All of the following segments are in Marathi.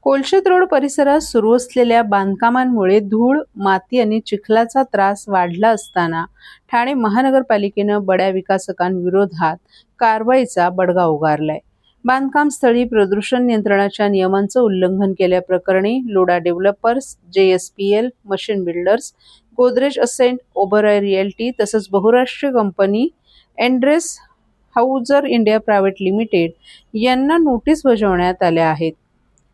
कोलशेत रोड परिसरात सुरू असलेल्या बांधकामांमुळे धूळ, माती आणि चिखलाचा त्रास वाढला असताना ठाणे महानगरपालिकेनं बड्या विकासकांविरोधात कारवाईचा बडगा उगारलाय. बांधकाम स्थळी प्रदूषण नियंत्रणाच्या नियमांचं उल्लंघन केल्याप्रकरणी Lodha developers, JSPL, machine builders, Godrej ascent, Oberoi realty तसंच बहुराष्ट्रीय company Endress Hauser India private limited यांना नोटीस बजावण्यात आल्या आहेत.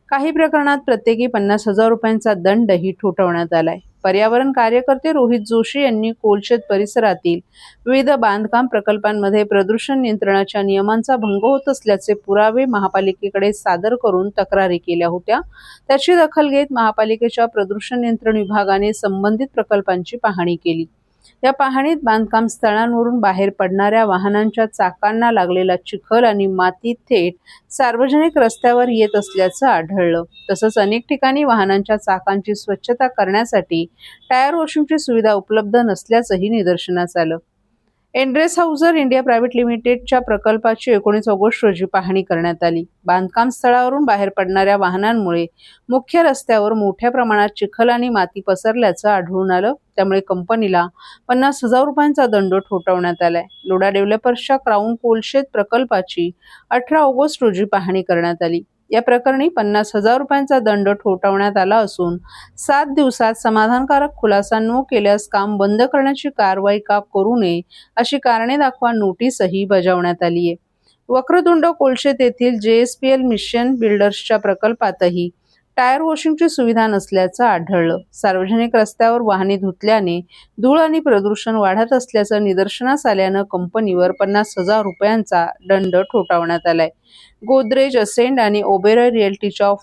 काही प्रकरणात प्रत्येकी 50,000 रुपयांचा दंडही ठोठावण्यात आलाय. पर्यावरण कार्यकर्ते रोहित जोशी यांनी कोलशेत परिसरातील विविध बांधकाम प्रकल्पांमध्ये प्रदूषण नियंत्रणाच्या नियमांचा भंग होत असल्याचे पुरावे महापालिकेकडे सादर करून तक्रारी केल्या होत्या. त्याची दखल घेत महापालिकेच्या प्रदूषण नियंत्रण विभागाने संबंधित प्रकल्पांची पाहणी केली. या पाहणीत बांधकाम स्थळांवरून बाहेर पडणाऱ्या वाहनांच्या चाकांना लागलेला चिखल आणि माती थेट सार्वजनिक रस्त्यावर येत असल्याचं आढळलं. तसंच अनेक ठिकाणी वाहनांच्या चाकांची स्वच्छता करण्यासाठी टायर वॉशिंगची सुविधा उपलब्ध नसल्याचंही निदर्शनास आलं. एंड्रेस हाऊजर इंडिया प्रायव्हेट लिमिटेडच्या प्रकल्पाची 19 ऑगस्ट रोजी पाहणी करण्यात आली. बांधकाम स्थळावरून बाहेर पडणाऱ्या वाहनांमुळे मुख्य रस्त्यावर मोठ्या प्रमाणात चिखल आणि माती पसरल्याचं आढळून आलं. त्यामुळे कंपनीला 50,000 रुपयांचा दंड ठोठावण्यात आलाय. लोढा डेव्हलपर्सच्या क्राऊन कोलशेत प्रकल्पाची 18 ऑगस्ट रोजी पाहणी करण्यात आली. या प्रकरणी 50,000 रुपयांचा दंड ठोठावण्यात आला असून 7 दिवसात समाधानकारक खुलासा न केल्यास काम बंद करण्याची कारवाई का करू नये अशी कारणे दाखवा नोटीसही बजावण्यात आली आहे. वक्रतुंड कोलशेत येथील JSPL मिशन बिल्डर्सच्या प्रकल्पातही टायर वॉशिंगची सुविधा नसल्याचं आढळलं. सार्वजनिक रस्त्यावर वाहने धुतल्याने धूळ आणि प्रदूषण वाढत असल्याचं निदर्शनास आल्यानं कंपनीवर 50,000 रुपयांचा दंड ठोठावण्यात आलाय. गोदरेज असेंट आणि ओबेरॉय रिअल्टीच्या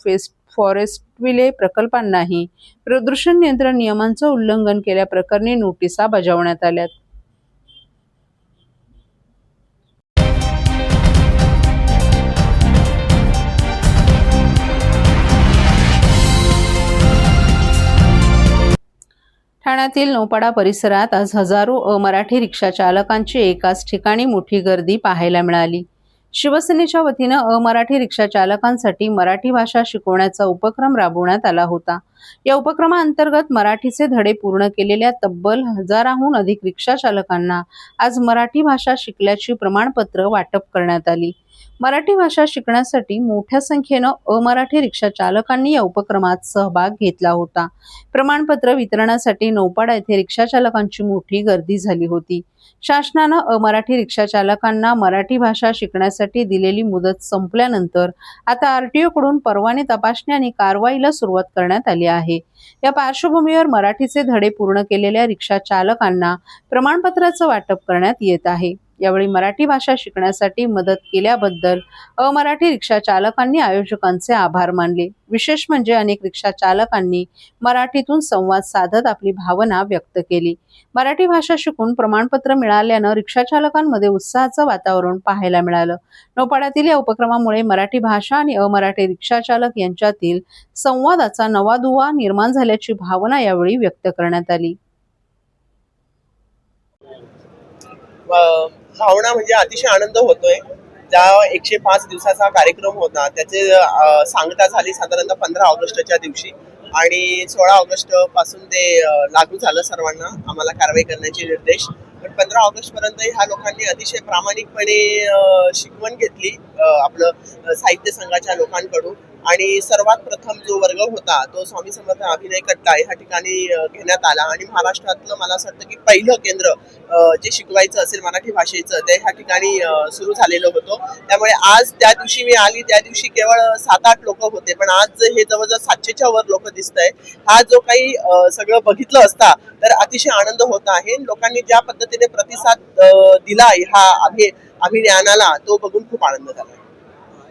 फॉरेस्टविले प्रकल्पांनाही प्रदूषण नियंत्रण नियमांचं उल्लंघन केल्याप्रकरणी नोटिसा बजावण्यात आल्यात. ठाण्यातील नौपाडा परिसरात आज हजारो अमराठी रिक्षा चालकांची एकाच ठिकाणी मोठी गर्दी पाहायला मिळाली. शिवसेनेच्या वतीनं अमराठी रिक्षा चालकांसाठी मराठी भाषा शिकवण्याचा उपक्रम राबवण्यात आला होता. या उपक्रमाअंतर्गत मराठीचे धडे पूर्ण केलेल्या तब्बल 1000हून अधिक रिक्षा चालकांना आज मराठी भाषा शिकल्याची प्रमाणपत्र वाटप करण्यात आली. मराठी भाषा शिकण्यासाठी मोठ्या संख्येनं अमराठी रिक्षा चालकांनी या उपक्रमात सहभाग घेतला होता. प्रमाणपत्र वितरणासाठी नौपाडा येथे रिक्षा चालकांची मोठी गर्दी झाली होती. शासनानं अमराठी रिक्षा चालकांना मराठी भाषा शिकण्यासाठी दिलेली मुदत संपल्यानंतर आता RTO कडून परवाने तपासणी आणि कारवाईला सुरुवात करण्यात आली आहे. या पार्श्वभूमीवर मराठीचे धडे पूर्ण केलेल्या रिक्षा चालकांना प्रमाणपत्राचं वाटप करण्यात येत आहे. यावेळी मराठी भाषा शिकण्यासाठी मदत केल्याबद्दल अमराठी रिक्षा चालकांनी आयोजकांचे आभार मानले. विशेष म्हणजे अनेक रिक्षा चालकांनी मराठीतून संवाद साधत आपली भावना व्यक्त केली. मराठी भाषा शिकून प्रमाणपत्र मिळाल्यानं रिक्षा चालकांमध्ये उत्साहाचं वातावरण पाहायला मिळालं. नौपाड्यातील या उपक्रमामुळे मराठी भाषा आणि अमराठी रिक्षा चालक यांच्यातील संवादाचा नवा दुवा निर्माण झाल्याची भावना यावेळी व्यक्त करण्यात आली. भावना म्हणजे अतिशय आनंद होतोय. त्या 105 दिवसाचा कार्यक्रम होता, त्याचे सांगता झाली साधारणतः 15 ऑगस्टच्या दिवशी आणि 16 ऑगस्ट पासून ते लागू झालं सर्वांना आम्हाला कारवाई करण्याचे निर्देश. पण 15 ऑगस्ट पर्यंत ह्या लोकांनी अतिशय प्रामाणिकपणे शिकवण घेतली आपलं साहित्य संघाच्या लोकांकडून. आणि सर्वात प्रथम जो वर्ग होता तो स्वामी समर्थ अभिनय कट्टा ह्या ठिकाणी घेण्यात आला आणि महाराष्ट्रातलं मला असं वाटतं की पहिलं केंद्र जे शिकवायचं असेल मराठी भाषेचं ते ह्या ठिकाणी सुरू झालेलं होतं. त्यामुळे आज त्या दिवशी मी आली त्या दिवशी केवळ 7-8 लोक होते, पण आज हे जवळजवळ 700च्या वर लोक दिसत आहे. हा जो काही सगळं बघितलं असता तर अतिशय आनंद होत आहे. लोकांनी ज्या पद्धतीने प्रतिसाद दिला ह्या अभियानाला तो बघून खूप आनंद झाला.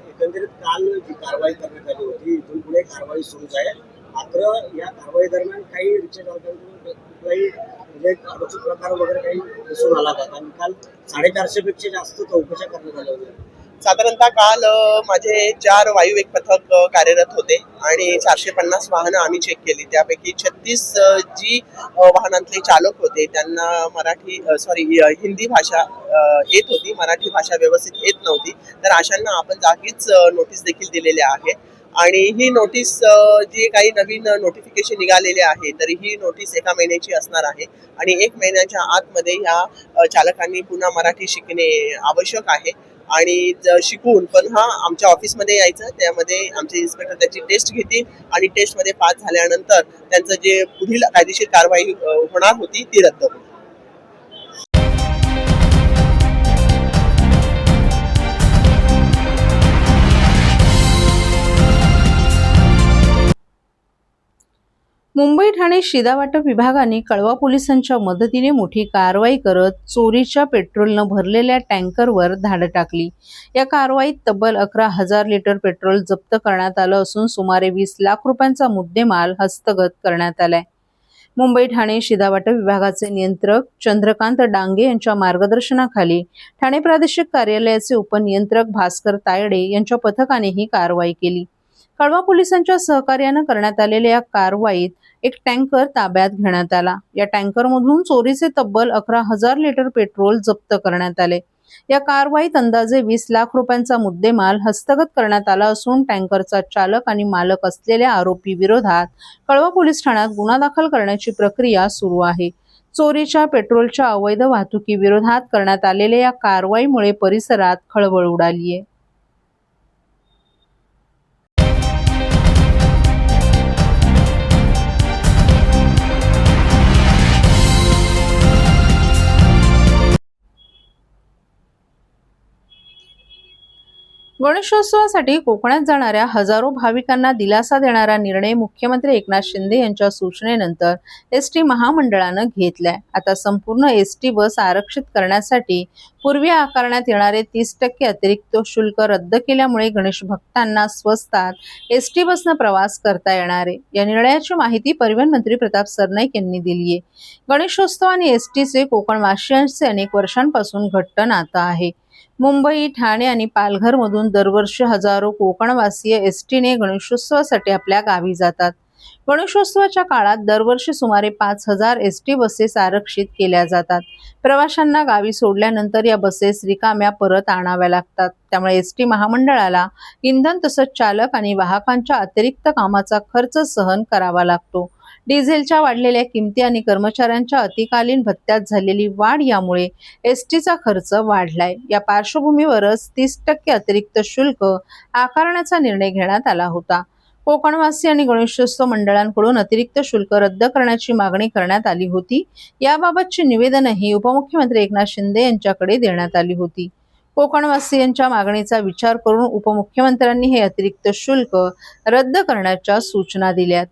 एकंदरीत काल जी कारवाई करण्यात आली होती इथून पुढे कारवाई सुरूच आहे. मात्र या कारवाई दरम्यान काही रिक्षा चालकांकडून कुठलाही म्हणजे अनुचित प्रकार वगैरे काही दिसून आला का? आणि काल 450 पेक्षा जास्त चौकशा करण्यात आल्या होत्या. साधारणतः काल माझे 4 वायुवेग पथक कार्यरत होते आणि 450 वाहनं आम्ही चेक केली. त्यापैकी 36 जी वाहनांतले चालक होते त्यांना हिंदी भाषा येत होती, मराठी भाषा व्यवस्थित येत नव्हती. तर अशांना आपण जागीच नोटीस देखील दिलेल्या आहे आणि ही नोटीस जी काही नवीन नोटिफिकेशन निघालेले आहे तर ही नोटीस 1 महिन्याची असणार आहे आणि 1 महिन्याच्या आतमध्ये ह्या चालकांनी पुन्हा मराठी शिकणे आवश्यक आहे आणि शिकून पण आमच्या ऑफिसमध्ये यायचं, त्यामध्ये आमचे इन्स्पेक्टर त्याची टेस्ट घेतील आणि टेस्टमध्ये पास झाल्यानंतर त्यांचं जे पुढील कायदेशीर कारवाई होणार होती ती रद्द होईल. मुंबई ठाणे शिधावाटप विभागाने कळवा पोलिसांच्या मदतीने मोठी कारवाई करत चोरीच्या पेट्रोलनं भरलेल्या टँकरवर धाड टाकली. या कारवाईत तब्बल 11,000 लिटर पेट्रोल जप्त करण्यात आलं असून सुमारे 20 लाख रुपयांचा मुद्देमाल हस्तगत करण्यात आलाय. मुंबई ठाणे शिधावाटप विभागाचे नियंत्रक चंद्रकांत डांगे यांच्या मार्गदर्शनाखाली ठाणे प्रादेशिक कार्यालयाचे उपनियंत्रक भास्कर तायडे यांच्या पथकाने ही कारवाई केली. कळवा पोलिसांच्या सहकार्यानं करण्यात आलेल्या या कारवाईत एक टँकर ताब्यात घेण्यात आला. या टँकरमधून चोरीचे तब्बल 11,000 लिटर पेट्रोल जप्त करण्यात आले. या कारवाईत अंदाजे 20 लाख रुपयांचा मुद्देमाल हस्तगत करण्यात आला असून टँकरचा चालक आणि मालक असलेल्या आरोपी विरोधात कळवा पोलीस ठाण्यात गुन्हा दाखल करण्याची प्रक्रिया सुरू आहे. चोरीच्या पेट्रोलच्या अवैध वाहतुकीविरोधात करण्यात आलेल्या या कारवाईमुळे परिसरात खळबळ उडाली आहे. गणेशोत्सवासाठी कोकणात जाणाऱ्या हजारो भाविकांना दिलासा देणारा निर्णय मुख्यमंत्री एकनाथ शिंदे यांच्या सूचनेनंतर एसटी महामंडळानं घेतलाय. आता संपूर्ण एसटी बस आरक्षित करण्यासाठी पूर्वी आकारण्यात येणारे 30% अतिरिक्त शुल्क रद्द केल्यामुळे गणेश भक्तांना स्वस्तात एसटी बसनं प्रवास करता येणार आहे. या निर्णयाची माहिती परिवहन मंत्री प्रताप सरनाईक यांनी दिली आहे. गणेशोत्सव आणि एसटीचे कोकणवासियांचे अनेक वर्षांपासून घट्ट नातं आहे. मुंबई, ठाणे आणि पालघरमधून दरवर्षी हजारो कोकणवासीय एसटीने गणेशोत्सवासाठी आपल्या गावी जातात. गणेशोत्सवाच्या काळात दरवर्षी सुमारे 5,000 एसटी बसेस आरक्षित केल्या जातात. प्रवाशांना गावी सोडल्यानंतर या बसेस रिकाम्या परत आणाव्या लागतात. त्यामुळे एसटी महामंडळाला इंधन तसंच चालक आणि वाहकांच्या अतिरिक्त कामाचा खर्च सहन करावा लागतो. डिझेलच्या वाढलेल्या किमती आणि कर्मचाऱ्यांच्या अतिकालीन भत्त्यात झालेली वाढ यामुळे एसटीचा खर्च वाढलाय. या पार्श्वभूमीवरच 30% अतिरिक्त शुल्क आकारण्याचा निर्णय घेण्यात आला होता. कोकणवासी आणि गणेशोत्सव मंडळांकडून अतिरिक्त शुल्क रद्द करण्याची मागणी करण्यात आली होती. याबाबतची निवेदनही उपमुख्यमंत्री एकनाथ शिंदे यांच्याकडे देण्यात आली होती. कोकणवासियांच्या मागणीचा विचार करून उपमुख्यमंत्र्यांनी हे अतिरिक्त शुल्क रद्द करण्याच्या सूचना दिल्यात.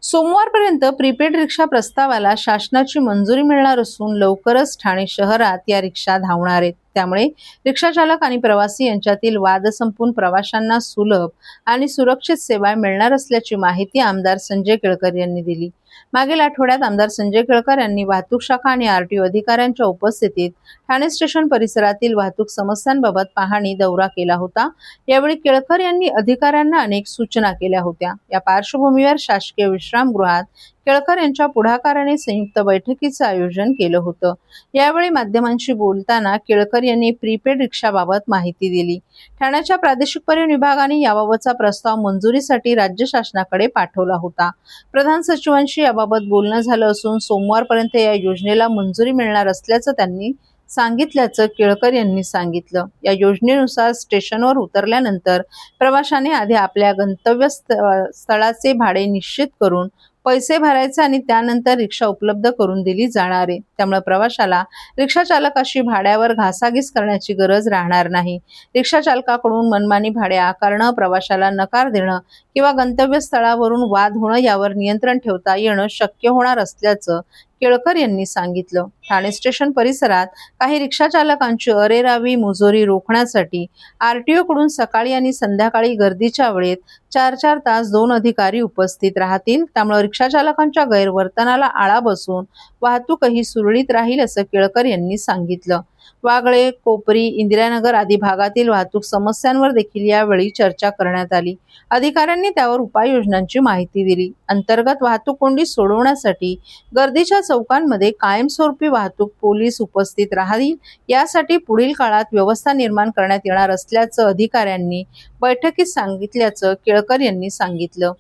सोमवारपर्यंत प्रीपेड रिक्षा प्रस्तावाला शासनाची मंजुरी मिळणार असून लवकरच ठाणे शहरात या रिक्षा धावणार आहेत. त्यामुळे रिक्षा चालक आणि प्रवासी यांच्यातील वाद संपून प्रवाशांना सुलभ आणि सुरक्षित सेवा मिळणार असल्याची माहिती आमदार संजय केळकर यांनी दिली. मागील आठवड्यात आमदार संजय केळकर यांनी वाहतूक शाखा आणि आरटीओ अधिकाऱ्यांच्या उपस्थितीत ठाणे स्टेशन परिसरातील वाहतूक समस्यांबाबत पाहणी दौरा केला होता. यावेळी केळकर यांनी अधिकाऱ्यांना अनेक सूचना केल्या होत्या. या पार्श्वभूमीवर शासकीय विश्रामगृहात केळकर यांच्या पुढाकाराने संयुक्त बैठकीचं आयोजन केलं होतं. यावेळी माध्यमांशी बोलताना केळकर यांनी प्रीपेड रिक्षाबाबत माहिती दिली. ठाण्याच्या प्रादेशिक परिवहन विभागाने याबाबतचा प्रस्ताव मंजुरीसाठी राज्य शासनाकडे पाठवला होता. प्रधान सचिवांशी याबाबत बोलणं झालं असून सोमवारपर्यंत या योजनेला मंजुरी मिळणार असल्याचं त्यांनी सांगितल्याचं केळकर यांनी सांगितलं. या योजनेनुसार स्टेशनवर उतरल्यानंतर प्रवाशाने आधी आपल्या गंतव्य स्थळाचे भाडे निश्चित करून पैसे भरायचे आणि त्यानंतर रिक्षा उपलब्ध करून दिली जाणार आहे. त्यामुळे प्रवाशाला रिक्षा चालकाशी भाड्यावर घासाघीस करण्याची गरज राहणार नाही. रिक्षा चालकाकडून मनमानी भाडे आकारणं, प्रवाशाला नकार देणं किंवा गंतव्य स्थळावरून वाद होणं यावर नियंत्रण ठेवता येणं शक्य होणार असल्याचं केळकर यांनी सांगितलं. ठाणे स्टेशन परिसरात काही रिक्षा चालकांची अरेरावी मुजोरी रोखण्यासाठी आरटीओ कडून सकाळी आणि संध्याकाळी गर्दीच्या वेळेत 4-4 तास 2 अधिकारी उपस्थित राहतील. त्यामुळे रिक्षा चालकांच्या गैरवर्तनाला आळा बसून वाहतूकही सुरळीत राहील असं केळकर यांनी सांगितलं. वागळे, कोपरी, इंदिरानगर आदी भागातील वाहतूक समस्यांवर देखील यावेळी चर्चा करण्यात आली. अधिकाऱ्यांनी त्यावर उपाययोजनांची माहिती दिली. अंतर्गत वाहतूक कोंडी सोडवण्यासाठी गर्दीच्या चौकांमध्ये कायमस्वरूपी वाहतूक पोलीस उपस्थित राहतील, यासाठी पुढील काळात व्यवस्था निर्माण करण्यात येणार असल्याचं अधिकाऱ्यांनी बैठकीत सांगितल्याचं केळकर यांनी सांगितलं.